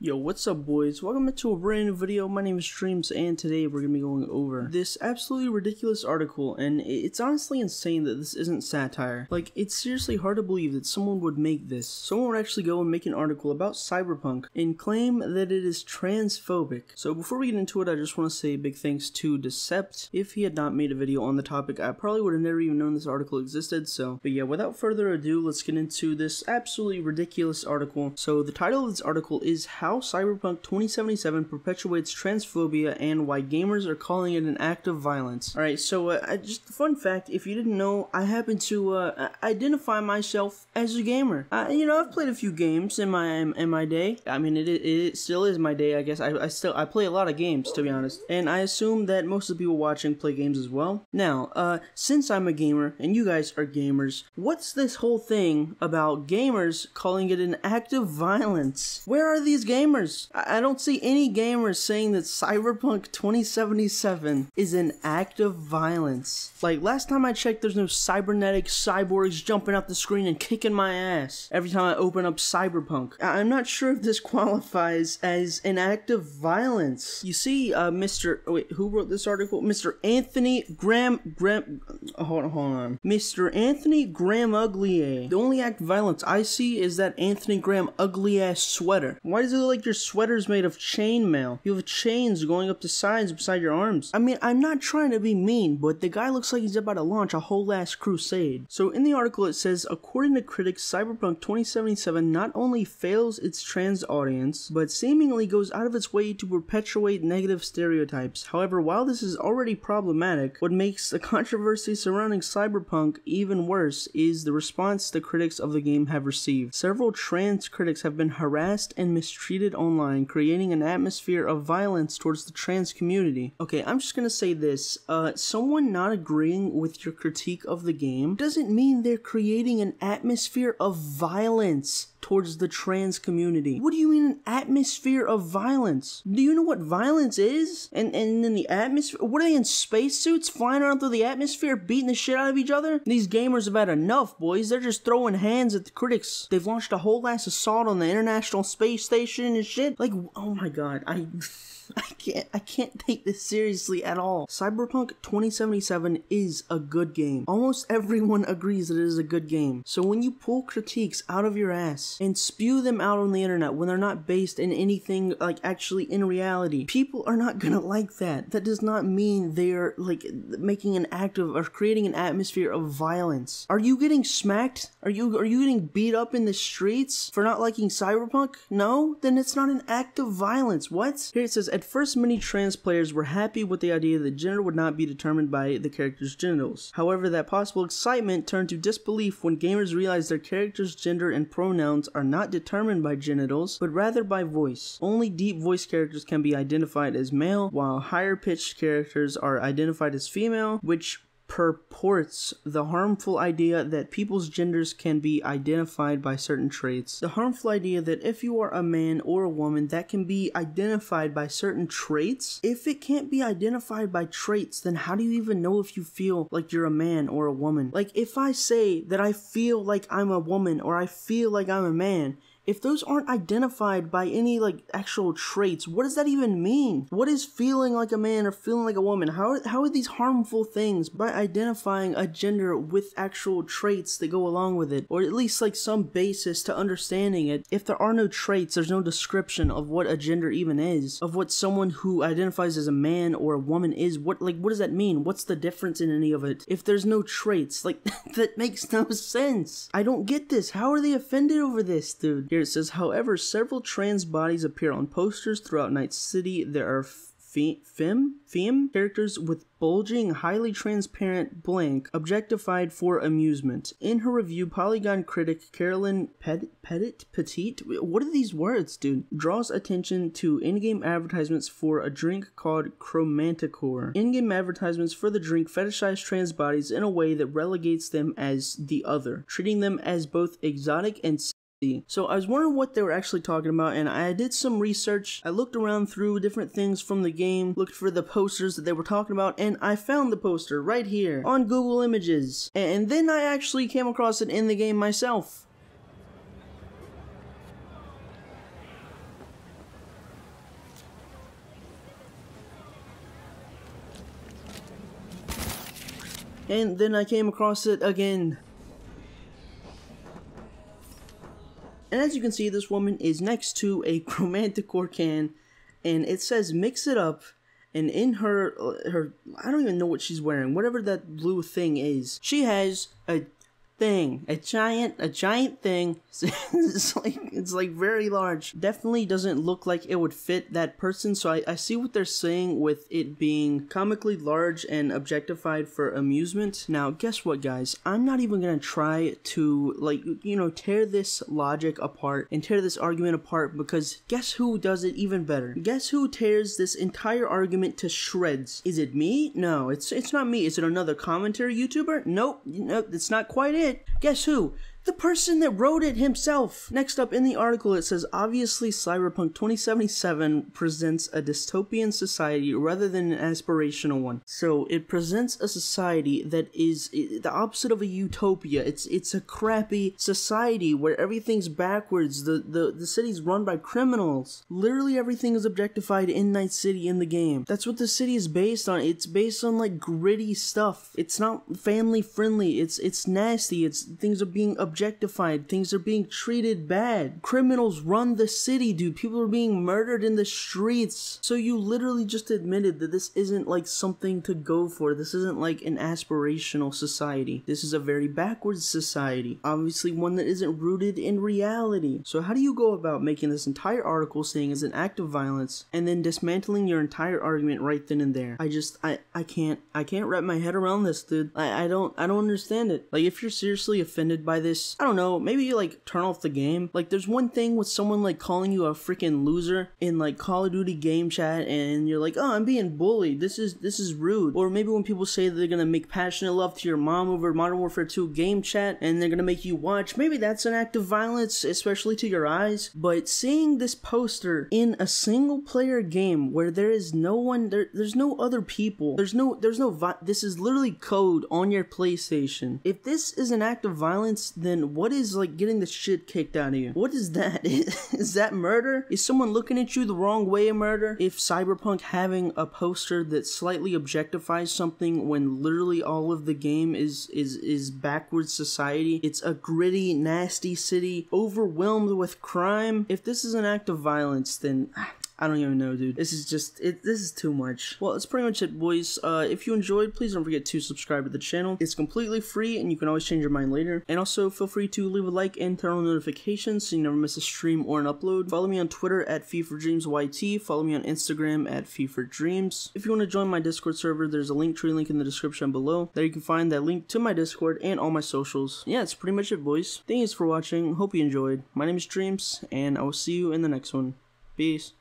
Yo, what's up boys? Welcome back to a brand new video. My name is Streams and today we're going to be going over this absolutely ridiculous article, and it's honestly insane that this isn't satire. Like, it's seriously hard to believe that someone would make this. Someone would actually go and make an article about Cyberpunk and claim that it is transphobic. So before we get into it, I just want to say big thanks to Decept. If he had not made a video on the topic, I probably would have never even known this article existed. But yeah, without further ado, let's get into this absolutely ridiculous article. So the title of this article is How Cyberpunk 2077 Perpetuates Transphobia and Why Gamers Are Calling It an Act of Violence. Alright, so just a fun fact, if you didn't know, I happen to identify myself as a gamer. You know, I've played a few games in my day. I mean, it still is my day, I guess. I play a lot of games, to be honest. And I assume that most of the people watching play games as well. Now, since I'm a gamer, and you guys are gamers, what's this whole thing about gamers calling it an act of violence? Where are these gamers? I don't see any gamers saying that Cyberpunk 2077 is an act of violence. Like, last time I checked, there's no cybernetic cyborgs jumping out the screen and kicking my ass every time I open up Cyberpunk. I'm not sure if this qualifies as an act of violence. You see, who wrote this article? Mr. Anthony hold on. Mr. Anthony Gramuglier. The only act of violence I see is that Anthony Graham ugly ass sweater. Why does it look like your sweater's made of chainmail? You have chains going up the sides beside your arms. I mean, I'm not trying to be mean, but the guy looks like he's about to launch a whole ass crusade. So in the article it says, according to critics, Cyberpunk 2077 not only fails its trans audience, but seemingly goes out of its way to perpetuate negative stereotypes. However, while this is already problematic, what makes the controversy surrounding Cyberpunk even worse is the response the critics of the game have received. Several trans critics have been harassed and mistreated online, creating an atmosphere of violence towards the trans community. Okay, I'm just gonna say this. Someone not agreeing with your critique of the game doesn't mean they're creating an atmosphere of violence towards the trans community. What do you mean an atmosphere of violence? Do you know what violence is? And in the atmosphere, what are they in spacesuits flying around through the atmosphere beating the shit out of each other? These gamers have had enough, boys. They're just throwing hands at the critics. They've launched a whole ass assault on the International Space Station and shit. Like, oh my god, I can't take this seriously at all. Cyberpunk 2077 is a good game. Almost everyone agrees that it is a good game. So when you pull critiques out of your ass and spew them out on the internet when they're not based in anything like actually in reality, people are not gonna like that. That does not mean they're like making an act of or creating an atmosphere of violence. Are you getting smacked? Are you getting beat up in the streets for not liking Cyberpunk? No? Then it's not an act of violence. What? Here it says, at first, many trans players were happy with the idea that gender would not be determined by the character's genitals. However, that possible excitement turned to disbelief when gamers realized their character's gender and pronouns are not determined by genitals, but rather by voice. Only deep voice characters can be identified as male, while higher pitched characters are identified as female, which purports the harmful idea that people's genders can be identified by certain traits. The harmful idea that if you are a man or a woman, that can be identified by certain traits? If it can't be identified by traits, then how do you even know if you feel like you're a man or a woman? Like, if I say that I feel like I'm a woman or I feel like I'm a man, if those aren't identified by any, like, actual traits, what does that even mean? What is feeling like a man or feeling like a woman? How are these harmful things by identifying a gender with actual traits that go along with it? Or at least, like, some basis to understanding it. If there are no traits, there's no description of what a gender even is. Of what someone who identifies as a man or a woman is. What does that mean? What's the difference in any of it? If there's no traits, like, that makes no sense. I don't get this. How are they offended over this, dude? Here it says, however, several trans bodies appear on posters throughout Night City. There are femme characters with bulging, highly transparent blank, objectified for amusement. In her review, Polygon critic Carolyn Petit, what are these words, dude? Draws attention to in-game advertisements for a drink called Chromanticore. In-game advertisements for the drink fetishize trans bodies in a way that relegates them as the other, treating them as both exotic and So I was wondering what they were actually talking about, and I did some research. I looked around through different things from the game, looked for the posters that they were talking about, and I found the poster right here on Google Images. And then I actually came across it in the game myself. And then I came across it again. And as you can see, this woman is next to a chromanticore can, and it says mix it up, and in her I don't even know what she's wearing, whatever that blue thing is, she has a thing, a giant thing. it's like very large. Definitely doesn't look like it would fit that person, so I see what they're saying with it being comically large and objectified for amusement. Now guess what, guys, I'm not even gonna try to, like, you know, tear this logic apart and tear this argument apart, because guess who does it even better? Guess who tears this entire argument to shreds? Is it me? No, it's not me. Is it another commentary YouTuber? Nope, it's not quite it. Guess who? The person that wrote it himself. Next up in the article, it says, obviously Cyberpunk 2077 presents a dystopian society rather than an aspirational one. So it presents a society that is the opposite of a utopia. It's a crappy society where everything's backwards. The city's run by criminals. Literally everything is objectified in Night City in the game. That's what the city is based on. It's based on like gritty stuff. It's not family friendly. It's nasty. Things are being objectified, things are being treated bad. Criminals run the city, dude. People are being murdered in the streets. So you literally just admitted that this isn't like something to go for. This isn't like an aspirational society. This is a very backwards society. Obviously one that isn't rooted in reality. So how do you go about making this entire article saying it's an act of violence and then dismantling your entire argument right then and there? I can't wrap my head around this, dude. I don't understand it. Like, if you're seriously offended by this, I don't know, maybe you like turn off the game. Like, there's one thing with someone like calling you a freaking loser in like Call of Duty game chat, and you're like, oh, I'm being bullied, this is rude. Or maybe when people say that they're gonna make passionate love to your mom over Modern Warfare 2 game chat and they're gonna make you watch, maybe that's an act of violence, especially to your eyes. But seeing this poster in a single player game where there is no one, there's no other people, this is literally code on your PlayStation. If this is an act of violence, then what is like getting the shit kicked out of you? What is that? Is that murder? Is someone looking at you the wrong way a murder? If Cyberpunk having a poster that slightly objectifies something when literally all of the game is backwards society, it's a gritty, nasty city overwhelmed with crime. If this is an act of violence, then I don't even know, dude. This is just, this is too much. Well, that's pretty much it, boys. If you enjoyed, please don't forget to subscribe to the channel. It's completely free, and you can always change your mind later. And also, feel free to leave a like and turn on notifications so you never miss a stream or an upload. Follow me on Twitter at FeeForDreamsYT. Follow me on Instagram at FeeForDreams. If you want to join my Discord server, there's a Linktree link in the description below. There you can find that link to my Discord and all my socials. Yeah, that's pretty much it, boys. Thanks for watching. Hope you enjoyed. My name is Dreams, and I will see you in the next one. Peace.